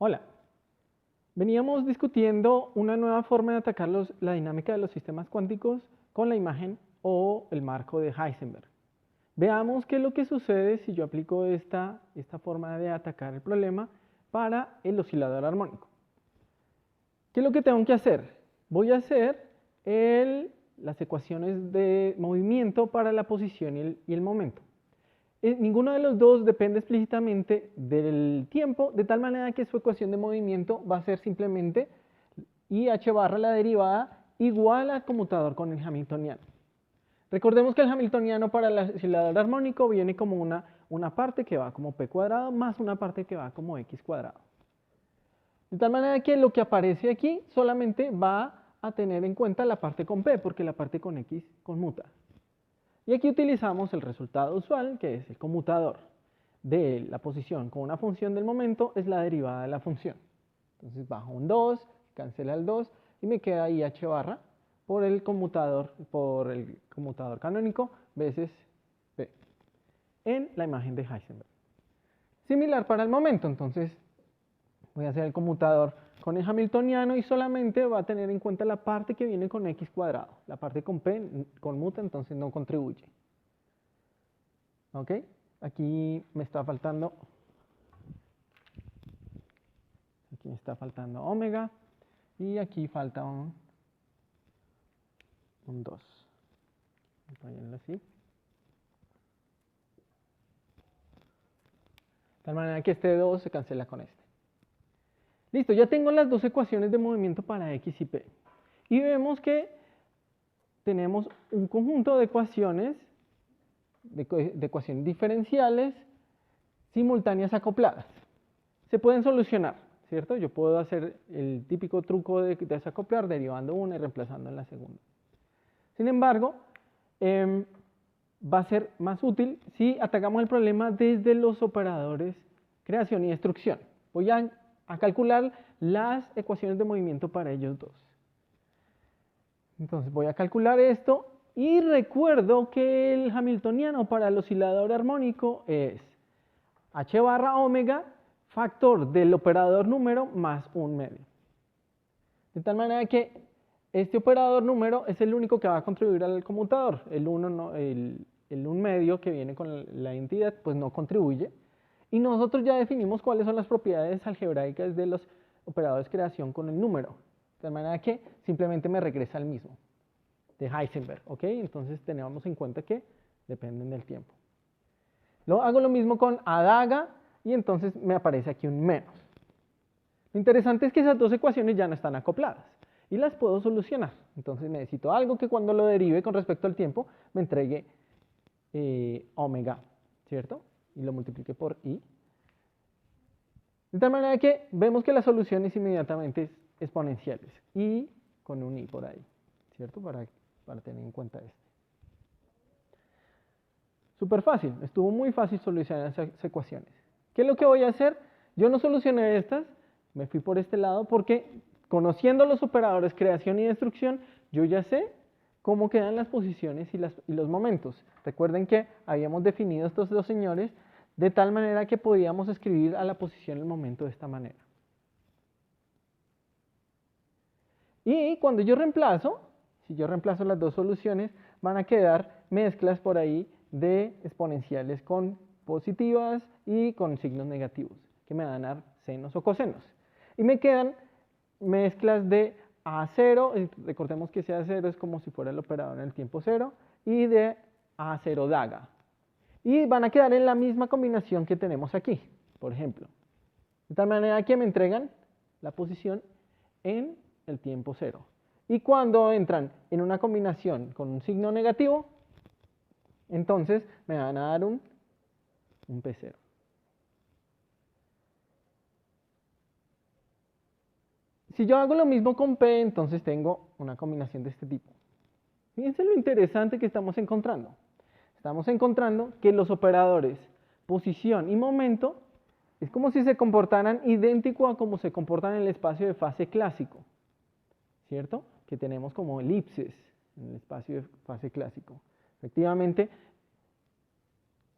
Hola. Veníamos discutiendo una nueva forma de atacar la dinámica de los sistemas cuánticos con la imagen o el marco de Heisenberg. Veamos qué es lo que sucede si yo aplico esta forma de atacar el problema para el oscilador armónico. ¿Qué es lo que tengo que hacer? Voy a hacer las ecuaciones de movimiento para la posición y el momento. Ninguno de los dos depende explícitamente del tiempo, de tal manera que su ecuación de movimiento va a ser simplemente IH barra la derivada igual al conmutador con el hamiltoniano. Recordemos que el hamiltoniano para el oscilador armónico viene como una parte que va como p cuadrado más una parte que va como x cuadrado. De tal manera que lo que aparece aquí solamente va a tener en cuenta la parte con p, porque la parte con x conmuta. Y aquí utilizamos el resultado usual, que es el conmutador de la posición con una función del momento, es la derivada de la función. Entonces bajo un 2, cancela el 2 y me queda IH barra por el conmutador canónico veces P en la imagen de Heisenberg. Similar para el momento, entonces voy a hacer el conmutador con el hamiltoniano y solamente va a tener en cuenta la parte que viene con x cuadrado. La parte con p conmuta, entonces no contribuye. ¿Ok? Aquí me está faltando omega y aquí falta un 2. Voy a ponerlo así. De tal manera que este 2 se cancela con este. Listo, ya tengo las dos ecuaciones de movimiento para x y p. Y vemos que tenemos un conjunto de ecuaciones, de ecuaciones diferenciales simultáneas acopladas. Se pueden solucionar, ¿cierto? Yo puedo hacer el típico truco de desacoplar derivando una y reemplazando en la segunda. Sin embargo, va a ser más útil si atacamos el problema desde los operadores creación y destrucción. Voy a calcular las ecuaciones de movimiento para ellos dos. Entonces voy a calcular esto y recuerdo que el hamiltoniano para el oscilador armónico es h barra omega factor del operador número más un medio. De tal manera que este operador número es el único que va a contribuir al conmutador. El 1 medio que viene con la entidad pues no contribuye. Y nosotros ya definimos cuáles son las propiedades algebraicas de los operadores creación con el número. De tal manera que simplemente me regresa al mismo, de Heisenberg. ¿Ok? Entonces tenemos en cuenta que dependen del tiempo. Hago lo mismo con adaga y entonces me aparece aquí un menos. Lo interesante es que esas dos ecuaciones ya no están acopladas y las puedo solucionar. Entonces necesito algo que cuando lo derive con respecto al tiempo me entregue omega, ¿cierto? Y lo multiplique por i. De tal manera que vemos que la solución es inmediatamente exponenciales y con un i por ahí, ¿cierto? Para tener en cuenta esto. Súper fácil, estuvo muy fácil solucionar esas ecuaciones. ¿Qué es lo que voy a hacer? Yo no solucioné estas, me fui por este lado porque conociendo los operadores creación y destrucción, yo ya sé cómo quedan las posiciones y los momentos. Recuerden que habíamos definido estos dos señores de tal manera que podíamos escribir a la posición el momento de esta manera. Y cuando yo reemplazo, si yo reemplazo las dos soluciones, van a quedar mezclas por ahí de exponenciales con positivas y con signos negativos, que me van a dar senos o cosenos. Y me quedan mezclas de A0, recordemos que ese A0 es como si fuera el operador en el tiempo cero, y de A0 daga. Y van a quedar en la misma combinación que tenemos aquí, por ejemplo. De tal manera que me entregan la posición en el tiempo cero. Y cuando entran en una combinación con un signo negativo, entonces me van a dar un P0. Si yo hago lo mismo con P, entonces tengo una combinación de este tipo. Fíjense lo interesante que estamos encontrando. Estamos encontrando que los operadores posición y momento es como si se comportaran idéntico a como se comportan en el espacio de fase clásico, ¿cierto? Que tenemos como elipses en el espacio de fase clásico. Efectivamente,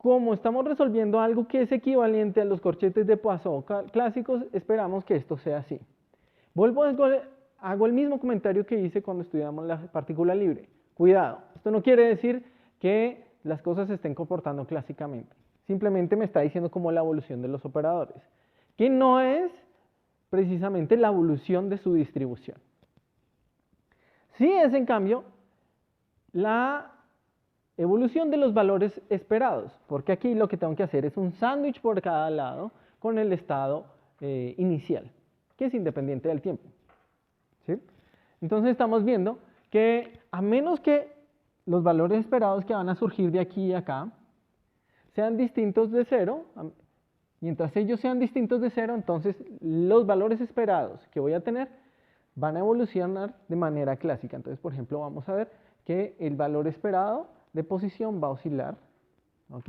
como estamos resolviendo algo que es equivalente a los corchetes de Poisson clásicos, esperamos que esto sea así. Hago el mismo comentario que hice cuando estudiamos la partícula libre. Cuidado, esto no quiere decir que las cosas se estén comportando clásicamente. Simplemente me está diciendo como la evolución de los operadores, que no es precisamente la evolución de su distribución. Sí es, en cambio, la evolución de los valores esperados, porque aquí lo que tengo que hacer es un sándwich por cada lado con el estado inicial, que es independiente del tiempo. ¿Sí? Entonces estamos viendo que a menos que los valores esperados que van a surgir de aquí y acá sean distintos de cero, mientras ellos sean distintos de cero, entonces los valores esperados que voy a tener van a evolucionar de manera clásica. Entonces, por ejemplo, vamos a ver que el valor esperado de posición va a oscilar, ¿ok?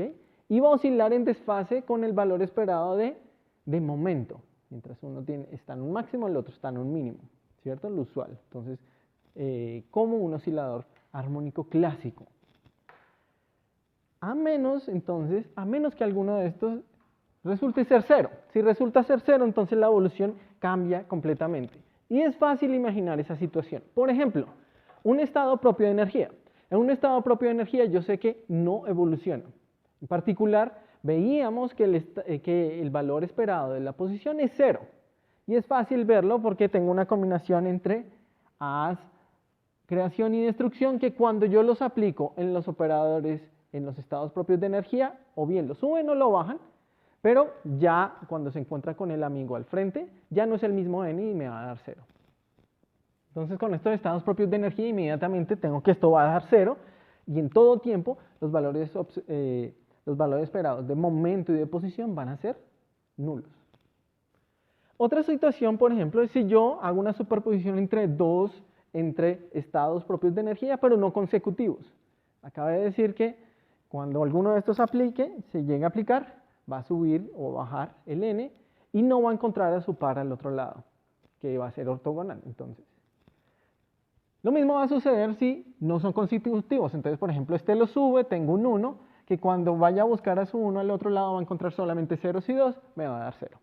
Y va a oscilar en desfase con el valor esperado de momento. Mientras uno está en un máximo, el otro está en un mínimo, ¿cierto? Lo usual. Entonces, como un oscilador armónico clásico. A menos que alguno de estos resulte ser cero. Si resulta ser cero, entonces la evolución cambia completamente. Y es fácil imaginar esa situación. Por ejemplo, un estado propio de energía. En un estado propio de energía yo sé que no evoluciona. En particular, veíamos que el valor esperado de la posición es cero. Y es fácil verlo porque tengo una combinación entre haz, creación y destrucción, que cuando yo los aplico en los operadores, en los estados propios de energía, o bien lo suben o lo bajan, pero ya cuando se encuentra con el amigo al frente, ya no es el mismo n y me va a dar cero. Entonces, con estos estados propios de energía, inmediatamente tengo que esto va a dar cero, y en todo tiempo los valores esperados de momento y de posición van a ser nulos. Otra situación, por ejemplo, es si yo hago una superposición entre estados propios de energía, pero no consecutivos. Acabo de decir que cuando alguno de estos se llegue a aplicar, va a subir o bajar el n y no va a encontrar a su par al otro lado, que va a ser ortogonal. Entonces, lo mismo va a suceder si no son consecutivos. Entonces, por ejemplo, este lo sube, tengo un 1, que cuando vaya a buscar a su 1 al otro lado va a encontrar solamente ceros y 2, me va a dar 0.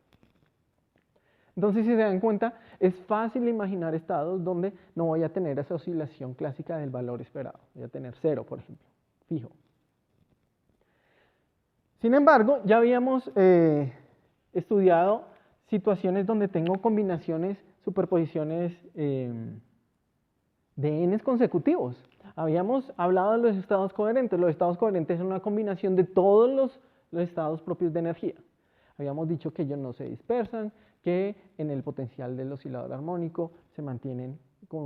Entonces, si se dan cuenta, es fácil imaginar estados donde no voy a tener esa oscilación clásica del valor esperado. Voy a tener 0, por ejemplo, fijo. Sin embargo, ya habíamos estudiado situaciones donde tengo combinaciones, superposiciones de n's consecutivos. Habíamos hablado de los estados coherentes. Los estados coherentes son una combinación de todos los estados propios de energía. Habíamos dicho que ellos no se dispersan, que en el potencial del oscilador armónico se mantienen con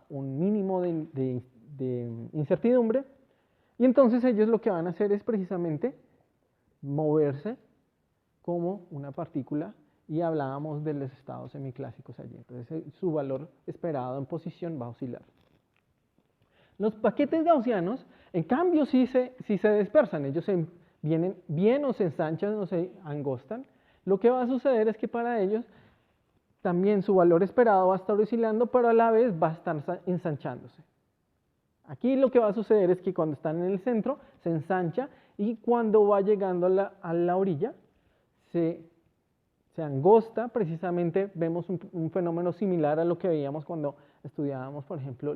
un mínimo de incertidumbre. Y entonces ellos lo que van a hacer es precisamente moverse como una partícula, y hablábamos de los estados semiclásicos allí. Entonces su valor esperado en posición va a oscilar. Los paquetes gaussianos, en cambio, sí se dispersan. Ellos vienen bien o se ensanchan o se angostan. Lo que va a suceder es que para ellos también su valor esperado va a estar oscilando, pero a la vez va a estar ensanchándose. Aquí lo que va a suceder es que cuando están en el centro se ensancha, y cuando va llegando a la orilla se angosta. Precisamente vemos un fenómeno similar a lo que veíamos cuando estudiábamos, por ejemplo,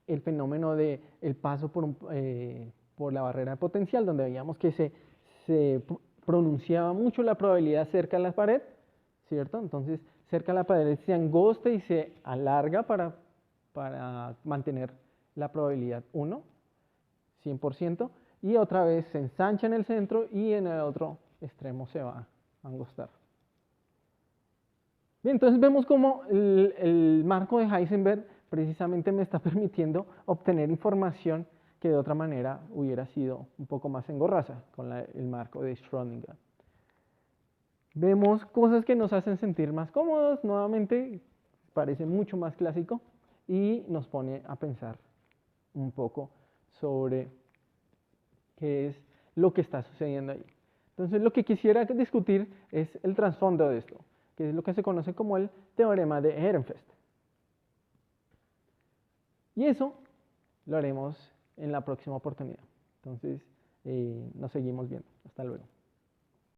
el fenómeno del paso por la barrera de potencial, donde veíamos que se pronunciaba mucho la probabilidad cerca de la pared, ¿cierto? Entonces, cerca de la pared se angosta y se alarga para mantener la probabilidad 1, 100%, y otra vez se ensancha en el centro y en el otro extremo se va a angostar. Bien, entonces vemos cómo el marco de Heisenberg precisamente me está permitiendo obtener información que de otra manera hubiera sido un poco más engorrosa con el marco de Schrödinger. Vemos cosas que nos hacen sentir más cómodos, nuevamente parece mucho más clásico y nos pone a pensar un poco sobre qué es lo que está sucediendo ahí. Entonces, lo que quisiera discutir es el trasfondo de esto, que es lo que se conoce como el teorema de Ehrenfest. Y eso lo haremos en la próxima oportunidad. Entonces, nos seguimos viendo. Hasta luego.